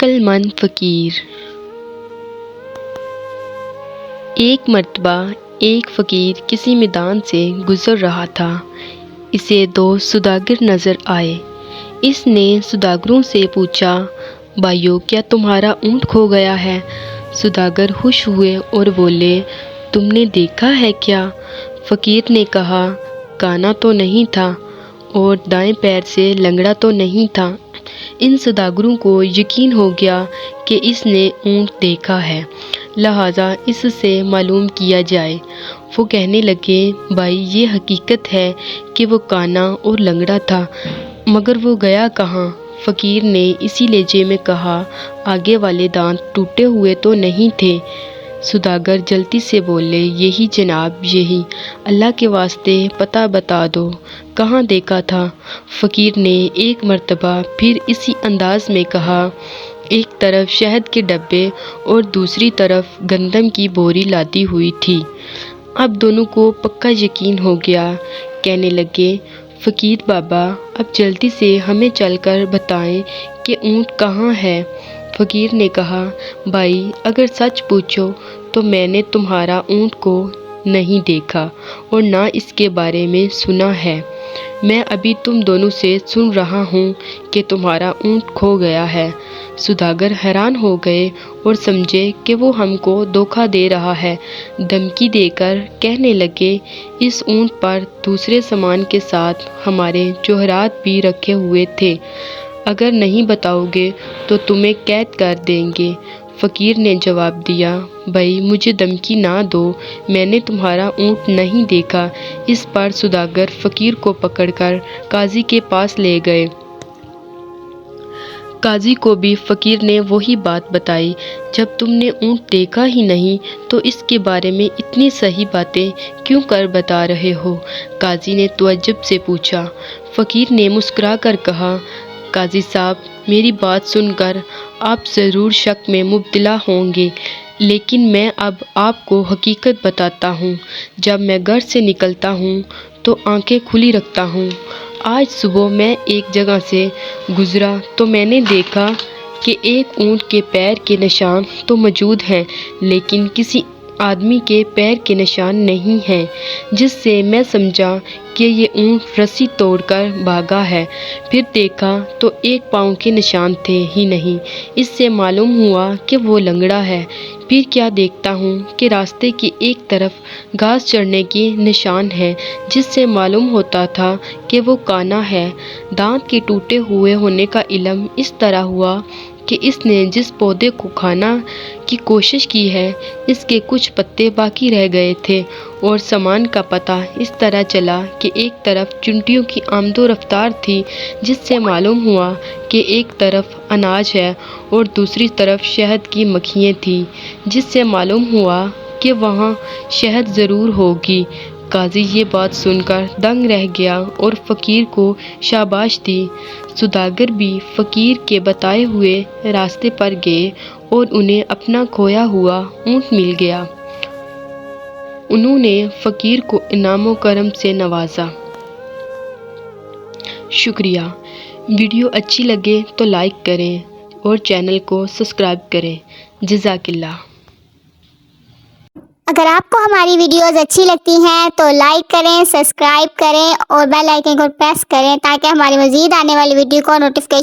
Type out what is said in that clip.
عقل مند فقیر۔ ایک مرتبہ ایک فقیر کسی میدان سے گزر رہا تھا۔ اسے دو سوداگر نظر آئے۔ اس نے سوداگروں سے پوچھا، بھائیو، کیا تمہارا اونٹ کھو گیا ہے؟ سوداگر خوش ہوئے اور بولے، تم نے دیکھا ہے کیا؟ فقیر نے کہا، کانا تو نہیں تھا اور دائیں پیر سے لنگڑا تو نہیں تھا۔ ان سوداگروں کو یقین ہو گیا کہ اس نے اونٹ دیکھا ہے، لہٰذا اس سے معلوم کیا جائے۔ وہ کہنے لگے، بھائی، یہ حقیقت ہے کہ وہ کانا اور لنگڑا تھا، مگر وہ گیا کہاں؟ فقیر نے اسی لہجے میں کہا، آگے والے دانت ٹوٹے ہوئے تو نہیں تھے؟ سوداگر جلدی سے بولے، یہی جناب، یہی۔ اللہ کے واسطے پتہ بتا دو، کہاں دیکھا تھا؟ فقیر نے ایک مرتبہ پھر اسی انداز میں کہا، ایک طرف شہد کے ڈبے اور دوسری طرف گندم کی بوری لادی ہوئی تھی۔ اب دونوں کو پکا یقین ہو گیا۔ کہنے لگے، فقیر بابا، اب جلدی سے ہمیں چل کر بتائیں کہ اونٹ کہاں ہے؟ فقیر نے کہا، بھائی، اگر سچ پوچھو تو میں نے تمہارا اونٹ کو نہیں دیکھا اور نہ اس کے بارے میں سنا ہے۔ میں ابھی تم دونوں سے سن رہا ہوں کہ تمہارا اونٹ کھو گیا ہے۔ سوداگر حیران ہو گئے اور سمجھے کہ وہ ہم کو دھوکہ دے رہا ہے۔ دھمکی دے کر کہنے لگے، اس اونٹ پر دوسرے سامان کے ساتھ ہمارے جوہرات بھی رکھے ہوئے تھے، اگر نہیں بتاؤ گے تو تمہیں قید کر دیں گے۔ فقیر نے جواب دیا، بھائی، مجھے دھمکی نہ دو، میں نے تمہارا اونٹ نہیں دیکھا۔ اس پر سوداگر فقیر کو پکڑ کر قاضی کے پاس لے گئے۔ قاضی کو بھی فقیر نے وہی بات بتائی، جب تم نے اونٹ دیکھا ہی نہیں تو اس کے بارے میں اتنی صحیح باتیں کیوں کر بتا رہے ہو؟ قاضی نے تعجب سے پوچھا۔ فقیر نے مسکرا کر کہا، قاضی صاحب، میری بات سن کر آپ ضرور شک میں مبتلا ہوں گے، لیکن میں اب آپ کو حقیقت بتاتا ہوں۔ جب میں گھر سے نکلتا ہوں تو آنکھیں کھلی رکھتا ہوں۔ آج صبح میں ایک جگہ سے گزرا تو میں نے دیکھا کہ ایک اونٹ کے پیر کے نشان تو موجود ہیں، لیکن کسی آدمی کے پیر کے نشان نہیں ہیں، جس سے میں سمجھا کہ یہ اونٹ رسی توڑ کر بھاگا ہے۔ پھر دیکھا تو ایک پاؤں کے نشان تھے ہی نہیں، اس سے معلوم ہوا کہ وہ لنگڑا ہے۔ پھر کیا دیکھتا ہوں کہ راستے کی ایک طرف گھاس چرنے کے نشان ہیں، جس سے معلوم ہوتا تھا کہ وہ کانا ہے۔ دانت کے ٹوٹے ہوئے ہونے کا علم اس طرح ہوا کہ اس نے جس پودے کو کھانا کی کوشش کی ہے، اس کے کچھ پتے باقی رہ گئے تھے، اور سامان کا پتہ اس طرح چلا کہ ایک طرف چونٹیوں کی آمد و رفتار تھی، جس سے معلوم ہوا کہ ایک طرف اناج ہے، اور دوسری طرف شہد کی مکھیاں تھیں، جس سے معلوم ہوا کہ وہاں شہد ضرور ہوگی۔ قاضی یہ بات سن کر دنگ رہ گیا اور فقیر کو شاباش دی۔ سوداگر بھی فقیر کے بتائے ہوئے راستے پر گئے اور انہیں اپنا کھویا ہوا اونٹ مل گیا۔ انہوں نے فقیر کو انعام و کرم سے نوازا۔ شکریہ۔ ویڈیو اچھی لگے تو لائک کریں اور چینل کو سبسکرائب کریں۔ جزاک اللہ۔ اگر آپ کو ہماری ویڈیوز اچھی لگتی ہیں تو لائک کریں، سبسکرائب کریں اور بیل آئیکن کو پریس کریں تاکہ ہماری مزید آنے والی ویڈیو کو نوٹیفیکیشن